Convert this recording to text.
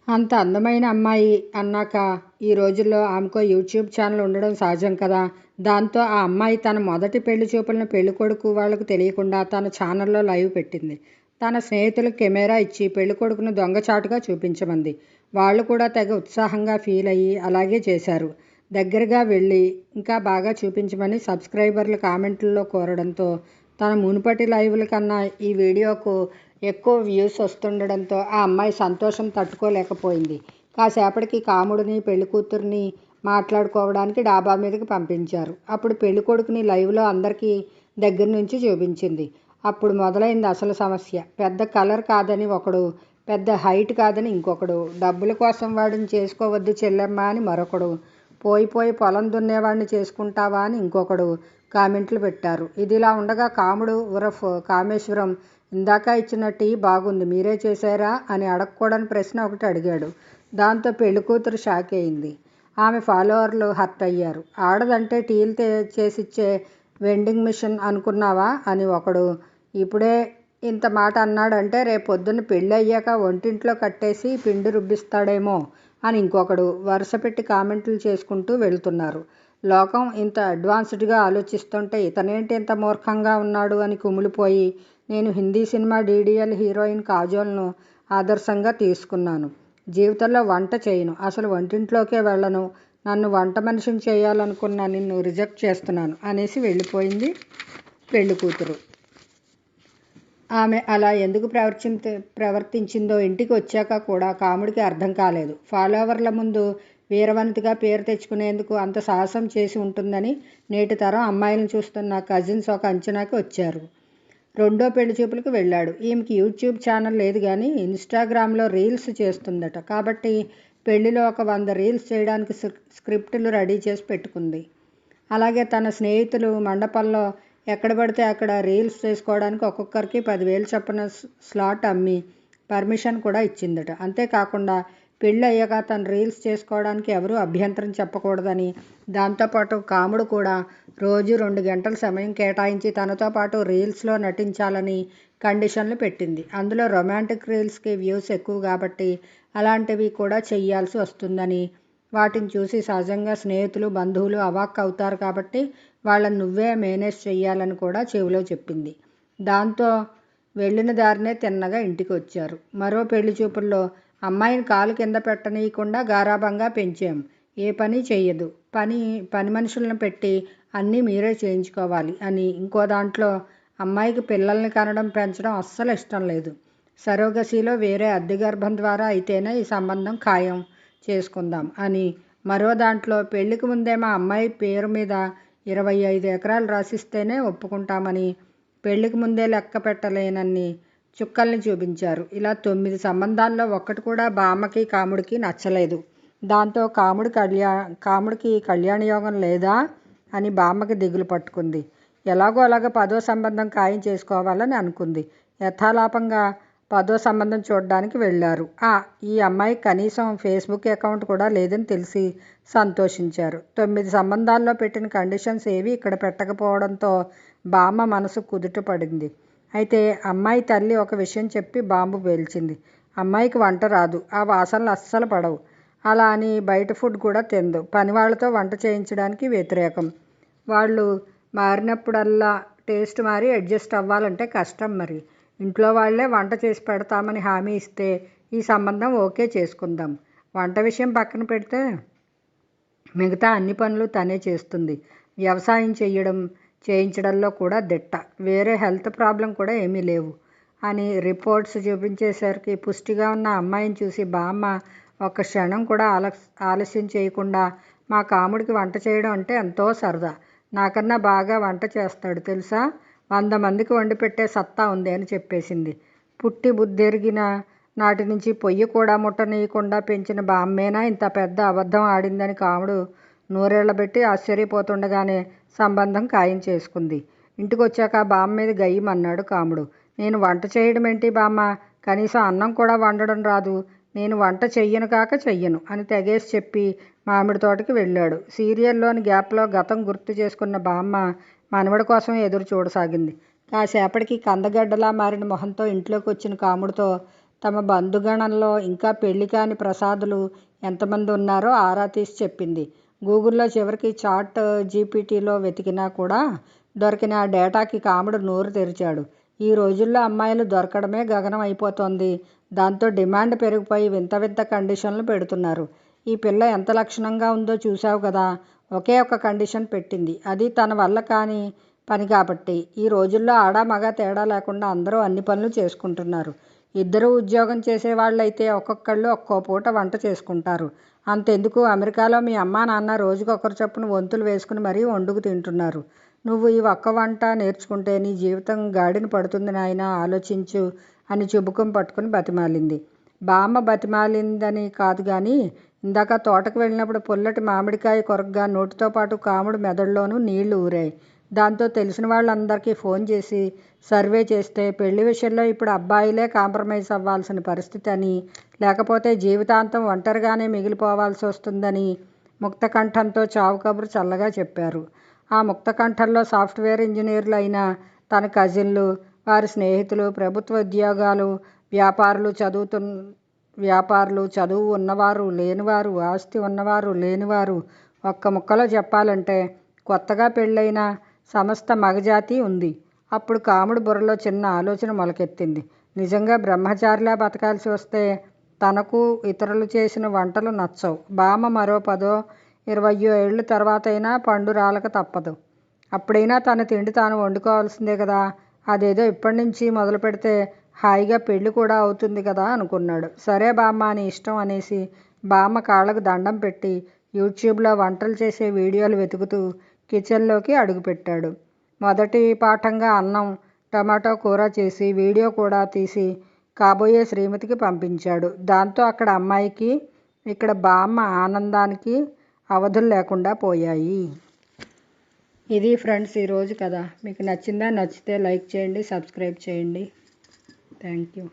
అంత అందమైన అమ్మాయి అన్నాక ఈ రోజుల్లో ఆమెకో యూట్యూబ్ ఛానల్ ఉండడం సహజం కదా. దాంతో ఆ అమ్మాయి తన మొదటి పెళ్లి చూపులను పెళ్ళికొడుకు వాళ్లకు తెలియకుండా తన ఛానల్లో లైవ్ పెట్టింది. తన స్నేహితులకు కెమెరా ఇచ్చి పెళ్ళికొడుకును దొంగచాటుగా చూపించమంది. వాళ్ళు కూడా తెగ ఉత్సాహంగా ఫీల్ అయ్యి అలాగే చేశారు. దగ్గరగా వెళ్ళి ఇంకా బాగా చూపించమని సబ్స్క్రైబర్లు కామెంట్లలో కోరడంతో తన మునుపటి లైవ్ల కన్నా ఈ వీడియోకు ఎక్కువ వ్యూస్ వస్తుండడంతో ఆ అమ్మాయి సంతోషం తట్టుకోలేకపోయింది. కాసేపటికి కాముడిని పెళ్లికూతురిని మాట్లాడుకోవడానికి డాబా మీదకి పంపించారు. అప్పుడు పెళ్ళికొడుకుని లైవ్లో అందరికీ దగ్గర నుంచి చూపించింది. అప్పుడు మొదలైంది అసలు సమస్య. పెద్ద కలర్ కాదని ఒకడు, పెద్ద హైట్ కాదని ఇంకొకడు, డబ్బుల కోసం వాడిని చేసుకోవద్దు చెల్లెమ్మ అని మరొకడు, పోయి పోయి పొలం దున్నేవాడిని చేసుకుంటావా అని ఇంకొకడు కామెంట్లు పెట్టారు. ఇదిలా ఉండగా కాముడు ఉరఫ్ కామేశ్వరం ఇందాక ఇచ్చిన టీ బాగుంది, మీరే చేశారా అని అడగకూడని ప్రశ్న ఒకటి అడిగాడు. దాంతో పెళ్ళికూతురు షాక్ అయింది. ఆమె ఫాలోవర్లు హర్ట్ అయ్యారు. ఆడదంటే టీలు చేసిచ్చే వెండింగ్ మిషన్ అనుకున్నావా అని ఒకడు, ఇప్పుడే ఇంత మాట అన్నాడంటే రేపొద్దున్న పెళ్ళి అయ్యాక వంటింట్లో కట్టేసి పిండి రుబ్బిస్తాడేమో అని ఇంకొకడు వరుస పెట్టి కామెంట్లు చేసుకుంటూ వెళుతున్నారు. లోకం ఇంత అడ్వాన్స్డ్గా ఆలోచిస్తుంటే ఇతనేంటి ఇంత మూర్ఖంగా ఉన్నాడు అని కుమిలిపోయి నేను హిందీ సినిమా డీడీఎల్ హీరోయిన్ కాజోల్ను ఆదర్శంగా తీసుకున్నాను. జీవితంలో వంట చేయను, అసలు వంటింట్లోకే వెళ్ళను, నన్ను వంట మనిషిని చేయాలనుకున్న నిన్ను రిజెక్ట్ చేస్తున్నాను అనేసి వెళ్ళిపోయింది పెళ్ళికూతురు. ఆమె అలా ఎందుకు ప్రవర్తించిందో ఇంటికి వచ్చాక కూడా కాముడికి అర్థం కాలేదు. ఫాలోవర్ల ముందు వీరవనితగా పేరు తెచ్చుకునేందుకు అంత సాహసం చేసి ఉంటుందని నేటి తరం అమ్మాయిలను చూస్తున్న కజిన్స్ ఒక అంచనాకి వచ్చారు. రెండో పెళ్లి చూపులకు వెళ్ళాడు. ఈమెకి యూట్యూబ్ ఛానల్ లేదు కానీ ఇన్స్టాగ్రామ్లో రీల్స్ చేస్తుందట. కాబట్టి పెళ్లిలో ఒక 100 రీల్స్ చేయడానికి స్క్రిప్టులు రెడీ చేసి పెట్టుకుంది. అలాగే తన స్నేహితులు మండపంలో ఎక్కడ పడితే అక్కడ రీల్స్ చేసుకోవడానికి ఒక్కొక్కరికి 10,000 చొప్పున స్లాట్ అమ్మి పర్మిషన్ కూడా ఇచ్చిందట. అంతేకాకుండా పెళ్ళి అయ్యాక తను రీల్స్ చేసుకోవడానికి ఎవరూ అభ్యంతరం చెప్పకూడదని, దాంతోపాటు కాముడు కూడా రోజు 2 గంటల సమయం కేటాయించి తనతో పాటు రీల్స్లో నటించాలని కండిషన్లు పెట్టింది. అందులో రొమాంటిక్ రీల్స్కి వ్యూస్ ఎక్కువ కాబట్టి అలాంటివి కూడా చెయ్యాల్సి వస్తుందని, వాటిని చూసి సహజంగా స్నేహితులు బంధువులు అవాక్ అవుతారు కాబట్టి వాళ్ళని నువ్వే మేనేజ్ చెయ్యాలని కూడా చెవిలో చెప్పింది. దాంతో వెళ్ళిన దారినే తిన్నగా ఇంటికి వచ్చారు. మరో పెళ్లి చూపుల్లో అమ్మాయిని కాలు కింద పెట్టనీయకుండా గారాబంగా పెంచాం, ఏ పని చెయ్యదు, పని మనుషులను పెట్టి అన్నీ మీరే చేయించుకోవాలి అని, ఇంకో దాంట్లో అమ్మాయికి పిల్లల్ని కనడం పెంచడం అస్సలు ఇష్టం లేదు, సరోగసీలో వేరే అద్దె గర్భం ద్వారా అయితేనే ఈ సంబంధం ఖాయం చేసుకుందాం అని, మరో దాంట్లో పెళ్లికి ముందే మా అమ్మాయి పేరు మీద 25 ఎకరాలు రాసిస్తేనే ఒప్పుకుంటామని, పెళ్లికి ముందే లెక్క పెట్టలేనన్ని చుక్కల్ని చూపించారు. ఇలా 9 సంబంధాల్లో ఒక్కటి కూడా బామ్మకి కాముడికి నచ్చలేదు. దాంతో కాముడికి కళ్యాణయోగం లేదా అని బామ్మకి దిగులు పట్టుకుంది. ఎలాగో అలాగ 10వ సంబంధం ఖాయం చేసుకోవాలని అనుకుంది. యథాలాపంగా 10వ సంబంధం చూడడానికి వెళ్ళారు. ఈ అమ్మాయికి కనీసం ఫేస్బుక్ అకౌంట్ కూడా లేదని తెలిసి సంతోషించారు. 9 సంబంధాల్లో పెట్టిన కండిషన్స్ ఏవి ఇక్కడ పెట్టకపోవడంతో బామ్మ మనసు కుదుట పడింది. అయితే అమ్మాయి తల్లి ఒక విషయం చెప్పి బాంబు పేల్చింది. అమ్మాయికి వంట రాదు, ఆ వాసనలు అస్సలు పడవు, అలా అని బయట ఫుడ్ కూడా తిందు, పనివాళ్లతో వంట చేయించడానికి వ్యతిరేకం, వాళ్ళు మారినప్పుడల్లా టేస్ట్ మారి అడ్జస్ట్ అవ్వాలంటే కష్టం, మరి ఇంట్లో వాళ్లే వంట చేసి పెడతామని హామీ ఇస్తే ఈ సంబంధం ఓకే చేసుకుందాం, వంట విషయం పక్కన పెడితే మిగతా అన్ని పనులు తనే చేస్తుంది, వ్యవసాయం చేయించడంలో కూడా దిట్ట, వేరే హెల్త్ ప్రాబ్లం కూడా ఏమీ లేవు అని రిపోర్ట్స్ చూపించేసరికి పుష్టిగా ఉన్న అమ్మాయిని చూసి బామ్మ ఒక్క క్షణం కూడా ఆలస్యం చేయకుండా మా కాముడికి వంట చేయడం అంటే ఎంతో సరదా, నాకన్నా బాగా వంట చేస్తాడు తెలుసా, 100 మందికి వండి పెట్టే సత్తా ఉంది అని చెప్పేసింది. పుట్టి బుద్ధెరిగిన నాటి నుంచి పొయ్యి కూడా ముట్టనీయకుండా పెంచిన బామ్మేనా ఇంత పెద్ద అబద్ధం ఆడిందని కాముడు నూరేళ్లబెట్టి ఆశ్చర్యపోతుండగానే సంబంధం ఖాయం చేసుకుంది. ఇంటికి వచ్చాక బామ్మ మీద గయ్యమన్నాడు కాముడు. నేను వంట చేయడం ఏంటి బామ్మ, కనీసం అన్నం కూడా వండడం రాదు, నేను వంట చెయ్యను కాక చెయ్యను అని తెగేసి చెప్పి మామిడి తోటకి వెళ్ళాడు. సీరియల్లోని గ్యాప్లో గతం గుర్తు చేసుకున్న బామ్మ మనవడి కోసం ఎదురు చూడసాగింది. కాసేపటికి కందగడ్డలా మారిన మొహంతో ఇంట్లోకి వచ్చిన కాముడితో తమ బంధుగణంలో ఇంకా పెళ్లి కాని ప్రసాదులు ఎంతమంది ఉన్నారో ఆరా తీసి చెప్పింది. గూగుల్లో చివరికి చాట్ జీపీటీలో వెతికినా కూడా దొరికిన ఆ డేటాకి కాముడు నోరు తెరిచాడు. ఈ రోజుల్లో అమ్మాయిలు దొరకడమే గగనం అయిపోతోంది. దాంతో డిమాండ్ పెరిగిపోయి వింత వింత కండిషన్లు పెడుతున్నారు. ఈ పిల్ల ఎంత లక్షణంగా ఉందో చూశావు కదా. ఒకే ఒక కండిషన్ పెట్టింది. అది తన వల్ల కాని పని కాబట్టి. ఈ రోజుల్లో ఆడ మగ తేడా లేకుండా అందరూ అన్ని పనులు చేసుకుంటున్నారు. ఇద్దరూ ఉద్యోగం చేసేవాళ్ళైతే ఒక్కొక్కళ్ళు ఒక్కో పూట వంట చేసుకుంటారు. అంతెందుకు, అమెరికాలో మీ అమ్మా నాన్న రోజుకొకరు చొప్పున వంతులు వేసుకుని మరీ వండుకు తింటున్నారు. నువ్వు ఈ ఒక్క వంట నేర్చుకుంటే నీ జీవితం గాడిన పడుతుంది నాయనా, ఆలోచించు అని చుబుకం పట్టుకుని బతిమాలింది. బామ్మ బతిమాలిందని కాదు గాని, ఇందాక తోటకు వెళ్ళినప్పుడు పుల్లటి మామిడికాయ కొరగ్గా నోటితో పాటు కాముడు మెదడులోనూ నీళ్లు ఊరాయి. దాంతో తెలిసిన వాళ్ళందరికీ ఫోన్ చేసి సర్వే చేస్తే పెళ్లి విషయంలో ఇప్పుడు అబ్బాయిలే కాంప్రమైజ్ అవ్వాల్సిన పరిస్థితి అని, లేకపోతే జీవితాంతం ఒంటరిగానే మిగిలిపోవాల్సి వస్తుందని ముక్తకంఠంతో చావు కబురు చల్లగా చెప్పారు. ఆ ముక్తకంఠంలో సాఫ్ట్వేర్ ఇంజనీర్లు అయిన తన కజిన్లు, వారి స్నేహితులు, ప్రభుత్వ ఉద్యోగాలు, వ్యాపారులు, చదువు ఉన్నవారు లేనివారు, ఆస్తి ఉన్నవారు లేనివారు, ఒక్క ముక్కలో చెప్పాలంటే కొత్తగా పెళ్ళైన సమస్త మగజాతి ఉంది. అప్పుడు కాముడు బుర్రలో చిన్న ఆలోచన మొలకెత్తింది. నిజంగా బ్రహ్మచారిలా బతకాల్సి వస్తే తనకు ఇతరులు చేసిన వంటలు నచ్చవు. బామ్మ మరో 10-20 ఏళ్ళ తర్వాతైనా పండు రాలక తప్పదు. అప్పుడైనా తన తిండి తాను వండుకోవాల్సిందే కదా. అదేదో ఇప్పటి నుంచి మొదలు పెడితే హాయిగా పెళ్లి కూడా అవుతుంది కదా అనుకున్నాడు. సరే బామ్మ, అని ఇష్టం అనేసి బామ్మ కాళ్ళకు దండం పెట్టి యూట్యూబ్లో వంటలు చేసే వీడియోలు వెతుకుతూ కిచెన్లోకి అడుగుపెట్టాడు. మొదటి పాఠంగా అన్నం టమాటో కూర చేసి వీడియో కూడా తీసి కాబోయే శ్రీమతికి పంపించాడు. దాంతో అక్కడ అమ్మాయికి, ఇక్కడ బామ్మ ఆనందానికి అవధులు లేకుండా పోయాయి. ఇది ఫ్రెండ్స్ ఈరోజు కథ. మీకు నచ్చిందా? నచ్చితే లైక్ చేయండి, సబ్స్క్రైబ్ చేయండి. Thank you.